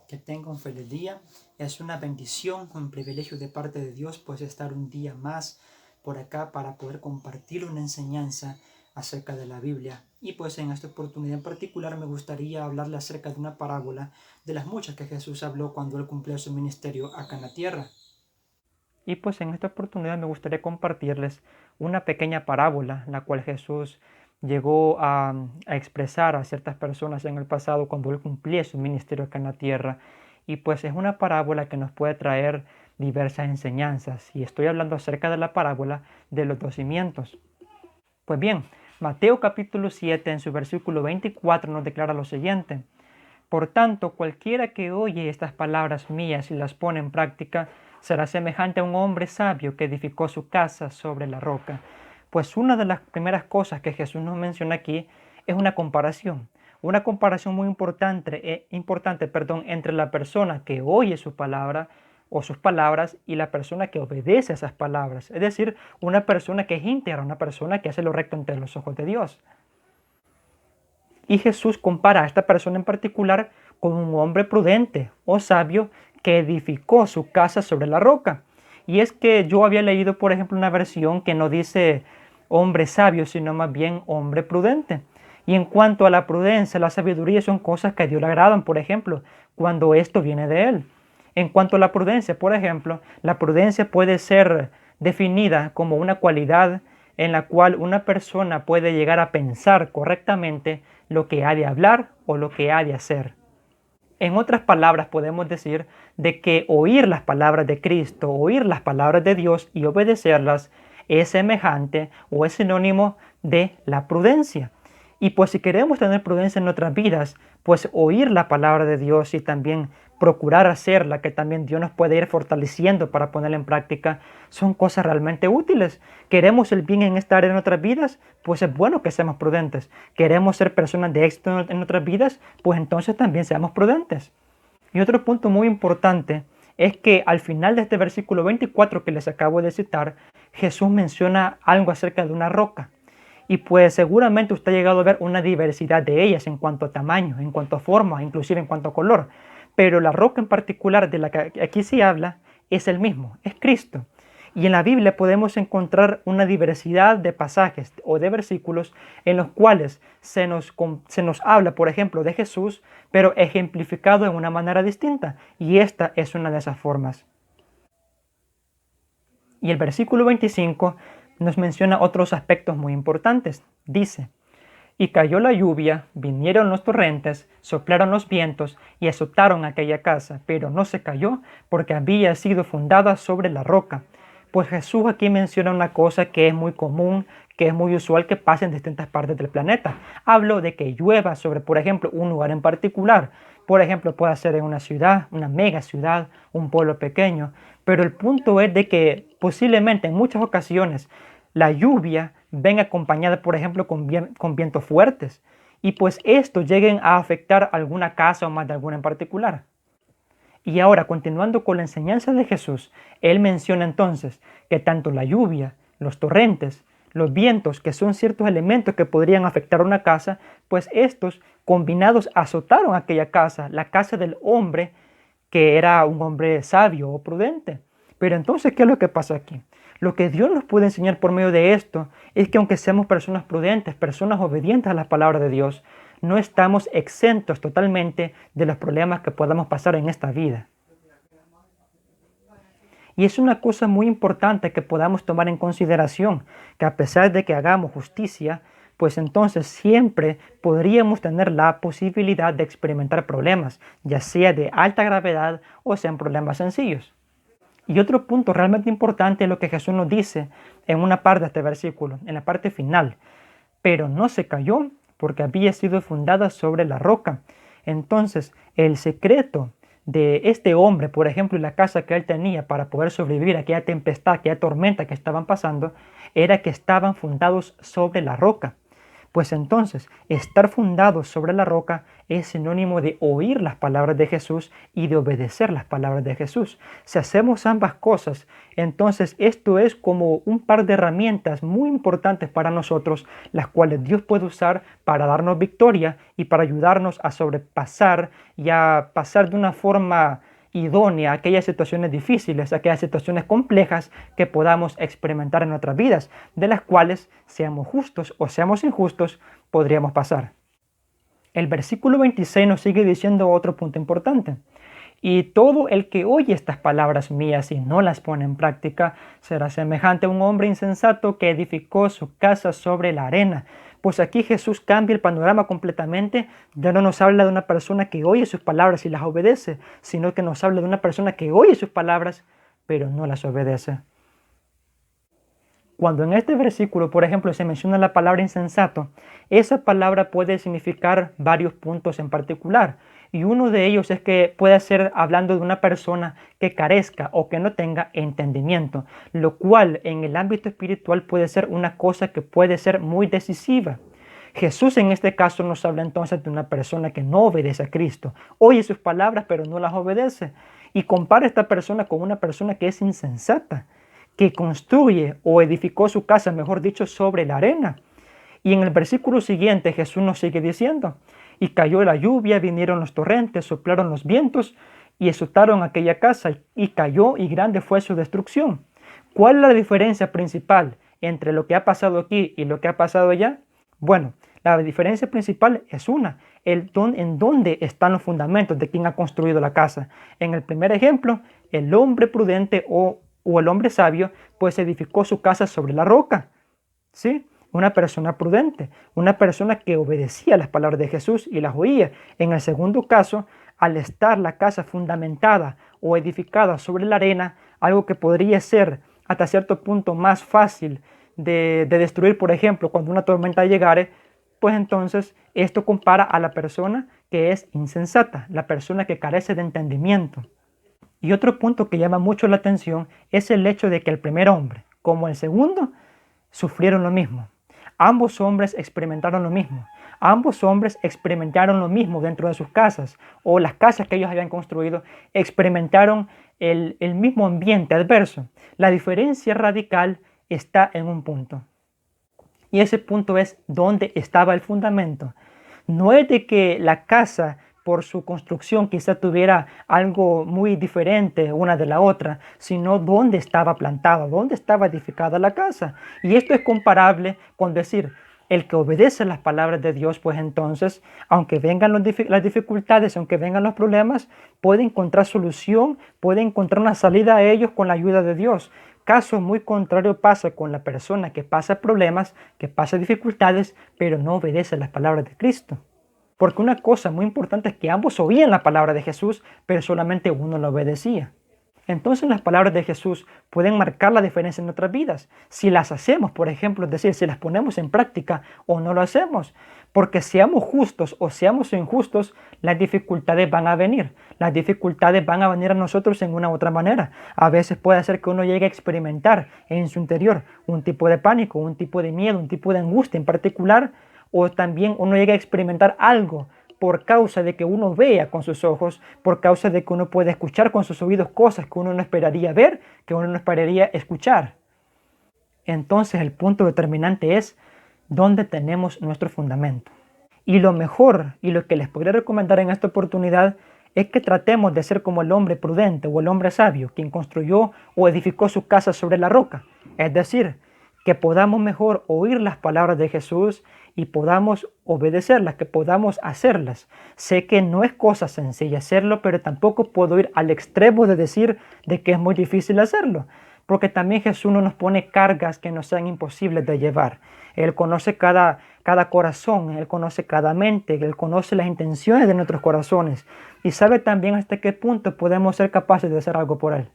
Que tenga un feliz día. Es una bendición, un privilegio de parte de Dios, pues estar un día más por acá para poder compartir una enseñanza acerca de la Biblia. Y pues en esta oportunidad en particular me gustaría hablarle acerca de una parábola de las muchas que Jesús habló cuando él cumplió su ministerio acá en la tierra. Y pues en esta oportunidad me gustaría compartirles una pequeña parábola, la cual Jesús llegó a expresar a ciertas personas en el pasado cuando él cumplía su ministerio acá en la tierra. Y pues es una parábola que nos puede traer diversas enseñanzas. Y estoy hablando acerca de la parábola de los dos cimientos. Pues bien, Mateo capítulo 7 en su versículo 24 nos declara lo siguiente: por tanto, cualquiera que oye estas palabras mías y las pone en práctica, será semejante a un hombre sabio que edificó su casa sobre la roca. Pues una de las primeras cosas que Jesús nos menciona aquí es una comparación muy importante, entre la persona que oye su palabra o sus palabras y la persona que obedece a esas palabras. Es decir, una persona que es íntegra, una persona que hace lo recto ante los ojos de Dios. Y Jesús compara a esta persona en particular con un hombre prudente o sabio que edificó su casa sobre la roca. Y es que yo había leído, por ejemplo, una versión que no dice hombre sabio, sino más bien hombre prudente. Y en cuanto a la prudencia, la sabiduría son cosas que a Dios le agradan, por ejemplo, cuando esto viene de Él. En cuanto a la prudencia, por ejemplo, la prudencia puede ser definida como una cualidad en la cual una persona puede llegar a pensar correctamente lo que ha de hablar o lo que ha de hacer. En otras palabras, podemos decir de que oír las palabras de Cristo, oír las palabras de Dios y obedecerlas es semejante o es sinónimo de la prudencia. Y pues si queremos tener prudencia en nuestras vidas, pues oír la palabra de Dios y también procurar hacerla, que también Dios nos puede ir fortaleciendo para ponerla en práctica, son cosas realmente útiles. ¿Queremos el bien en esta área de nuestras vidas? Pues es bueno que seamos prudentes. ¿Queremos ser personas de éxito en nuestras vidas? Pues entonces también seamos prudentes. Y otro punto muy importante es que al final de este versículo 24 que les acabo de citar, Jesús menciona algo acerca de una roca. Y pues seguramente usted ha llegado a ver una diversidad de ellas en cuanto a tamaño, en cuanto a forma, inclusive en cuanto a color. Pero la roca en particular de la que aquí se habla es el mismo, es Cristo. Y en la Biblia podemos encontrar una diversidad de pasajes o de versículos en los cuales se nos habla, por ejemplo, de Jesús, pero ejemplificado en una manera distinta. Y esta es una de esas formas. Y el versículo 25 nos menciona otros aspectos muy importantes. Dice: y cayó la lluvia, vinieron los torrentes, soplaron los vientos y azotaron aquella casa, pero no se cayó porque había sido fundada sobre la roca. Pues Jesús aquí menciona una cosa que es muy común, que es muy usual que pase en distintas partes del planeta. Hablo de que llueva sobre, por ejemplo, un lugar en particular. Por ejemplo, puede ser en una ciudad, una mega ciudad, un pueblo pequeño. Pero el punto es de que posiblemente en muchas ocasiones la lluvia venga acompañada, por ejemplo, con vientos fuertes. Y pues estos lleguen a afectar alguna casa o más de alguna en particular. Y ahora, continuando con la enseñanza de Jesús, Él menciona entonces que tanto la lluvia, los torrentes, los vientos, que son ciertos elementos que podrían afectar una casa, pues estos combinados azotaron aquella casa, la casa del hombre que era un hombre sabio o prudente. Pero entonces, ¿qué es lo que pasa aquí? Lo que Dios nos puede enseñar por medio de esto es que aunque seamos personas prudentes, personas obedientes a la palabra de Dios, no estamos exentos totalmente de los problemas que podamos pasar en esta vida. Y es una cosa muy importante que podamos tomar en consideración, que a pesar de que hagamos justicia, pues entonces siempre podríamos tener la posibilidad de experimentar problemas, ya sea de alta gravedad o sean problemas sencillos. Y otro punto realmente importante es lo que Jesús nos dice en una parte de este versículo, en la parte final. Pero no se cayó porque había sido fundada sobre la roca. Entonces, el secreto de este hombre, por ejemplo, y la casa que él tenía para poder sobrevivir a aquella tempestad, aquella tormenta que estaban pasando, era que estaban fundados sobre la roca. Pues entonces, estar fundados sobre la roca es sinónimo de oír las palabras de Jesús y de obedecer las palabras de Jesús. Si hacemos ambas cosas, entonces esto es como un par de herramientas muy importantes para nosotros, las cuales Dios puede usar para darnos victoria y para ayudarnos a sobrepasar y a pasar de una forma idónea a aquellas situaciones difíciles, a aquellas situaciones complejas que podamos experimentar en nuestras vidas, de las cuales, seamos justos o seamos injustos, podríamos pasar. El versículo 26 nos sigue diciendo otro punto importante. Y todo el que oye estas palabras mías y no las pone en práctica será semejante a un hombre insensato que edificó su casa sobre la arena. Pues aquí Jesús cambia el panorama completamente. Ya no nos habla de una persona que oye sus palabras y las obedece, sino que nos habla de una persona que oye sus palabras pero no las obedece. Cuando en este versículo, por ejemplo, se menciona la palabra insensato, esa palabra puede significar varios puntos en particular. Y uno de ellos es que puede ser hablando de una persona que carezca o que no tenga entendimiento, lo cual en el ámbito espiritual puede ser una cosa que puede ser muy decisiva. Jesús en este caso nos habla entonces de una persona que no obedece a Cristo, oye sus palabras pero no las obedece, y compara a esta persona con una persona que es insensata, que construye o edificó su casa, mejor dicho, sobre la arena. Y en el versículo siguiente Jesús nos sigue diciendo, y cayó la lluvia, vinieron los torrentes, soplaron los vientos y azotaron aquella casa, y cayó y grande fue su destrucción. ¿Cuál es la diferencia principal entre lo que ha pasado aquí y lo que ha pasado allá? Bueno, la diferencia principal es en dónde están los fundamentos de quien ha construido la casa. En el primer ejemplo, el hombre prudente o el hombre sabio, pues edificó su casa sobre la roca. ¿Sí? Una persona prudente, una persona que obedecía las palabras de Jesús y las oía. En el segundo caso, al estar la casa fundamentada o edificada sobre la arena, algo que podría ser hasta cierto punto más fácil de destruir, por ejemplo, cuando una tormenta llegare, pues entonces esto compara a la persona que es insensata, la persona que carece de entendimiento. Y otro punto que llama mucho la atención es el hecho de que el primer hombre, como el segundo, sufrieron lo mismo. Ambos hombres experimentaron lo mismo. Ambos hombres experimentaron lo mismo dentro de sus casas, o las casas que ellos habían construido experimentaron el mismo ambiente adverso. La diferencia radical está en un punto. Y ese punto es dónde estaba el fundamento. No es de que la casa por su construcción quizá tuviera algo muy diferente una de la otra, sino dónde estaba plantada, dónde estaba edificada la casa. Y esto es comparable con decir, el que obedece las palabras de Dios, pues entonces, aunque vengan las dificultades, aunque vengan los problemas, puede encontrar solución, puede encontrar una salida a ellos con la ayuda de Dios. Caso muy contrario pasa con la persona que pasa problemas, que pasa dificultades, pero no obedece las palabras de Cristo. Porque una cosa muy importante es que ambos oían la palabra de Jesús, pero solamente uno la obedecía. Entonces las palabras de Jesús pueden marcar la diferencia en nuestras vidas. Si las hacemos, por ejemplo, es decir, si las ponemos en práctica o no lo hacemos. Porque seamos justos o seamos injustos, las dificultades van a venir. Las dificultades van a venir a nosotros en una u otra manera. A veces puede ser que uno llegue a experimentar en su interior un tipo de pánico, un tipo de miedo, un tipo de angustia en particular, o también uno llega a experimentar algo por causa de que uno vea con sus ojos, por causa de que uno puede escuchar con sus oídos cosas que uno no esperaría ver, que uno no esperaría escuchar. Entonces el punto determinante es dónde tenemos nuestro fundamento. Y lo mejor y lo que les podría recomendar en esta oportunidad es que tratemos de ser como el hombre prudente o el hombre sabio, quien construyó o edificó su casa sobre la roca. Es decir, que podamos mejor oír las palabras de Jesús y podamos obedecerlas, que podamos hacerlas. Sé que no es cosa sencilla hacerlo, pero tampoco puedo ir al extremo de decir de que es muy difícil hacerlo, porque también Jesús no nos pone cargas que no sean imposibles de llevar. Él conoce cada corazón, Él conoce cada mente, Él conoce las intenciones de nuestros corazones y sabe también hasta qué punto podemos ser capaces de hacer algo por Él.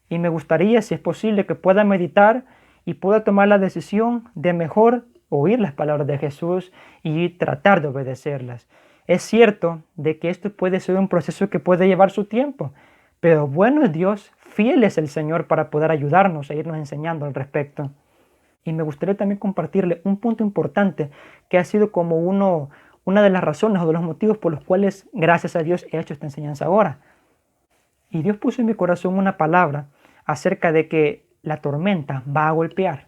Y me gustaría, si es posible, que pueda meditar y pueda tomar la decisión de mejor oír las palabras de Jesús y tratar de obedecerlas. Es cierto de que esto puede ser un proceso que puede llevar su tiempo, pero bueno es Dios, fiel es el Señor para poder ayudarnos a irnos enseñando al respecto. Y me gustaría también compartirle un punto importante que ha sido como uno una de las razones o de los motivos por los cuales, gracias a Dios, he hecho esta enseñanza ahora. Y Dios puso en mi corazón una palabra acerca de que la tormenta va a golpear.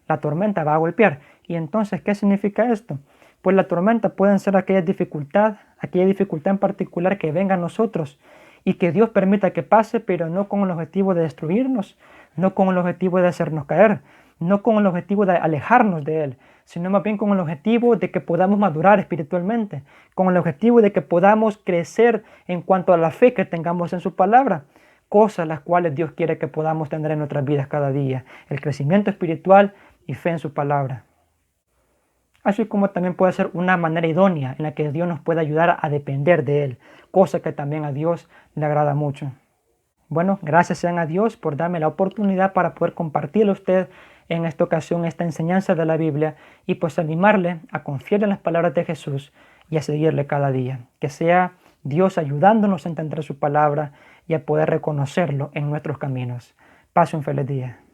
La tormenta va a golpear. Y entonces, ¿qué significa esto? Pues la tormenta puede ser aquella dificultad en particular que venga a nosotros y que Dios permita que pase, pero no con el objetivo de destruirnos, no con el objetivo de hacernos caer, no con el objetivo de alejarnos de Él, sino más bien con el objetivo de que podamos madurar espiritualmente, con el objetivo de que podamos crecer en cuanto a la fe que tengamos en su palabra, cosas las cuales Dios quiere que podamos tener en nuestras vidas cada día, el crecimiento espiritual y fe en su palabra. Así como también puede ser una manera idónea en la que Dios nos puede ayudar a depender de Él, cosa que también a Dios le agrada mucho. Bueno, gracias sean a Dios por darme la oportunidad para poder compartirle a usted en esta ocasión esta enseñanza de la Biblia y pues animarle a confiar en las palabras de Jesús y a seguirle cada día. Que sea Dios ayudándonos a entender su palabra y a poder reconocerlo en nuestros caminos. Pase un feliz día.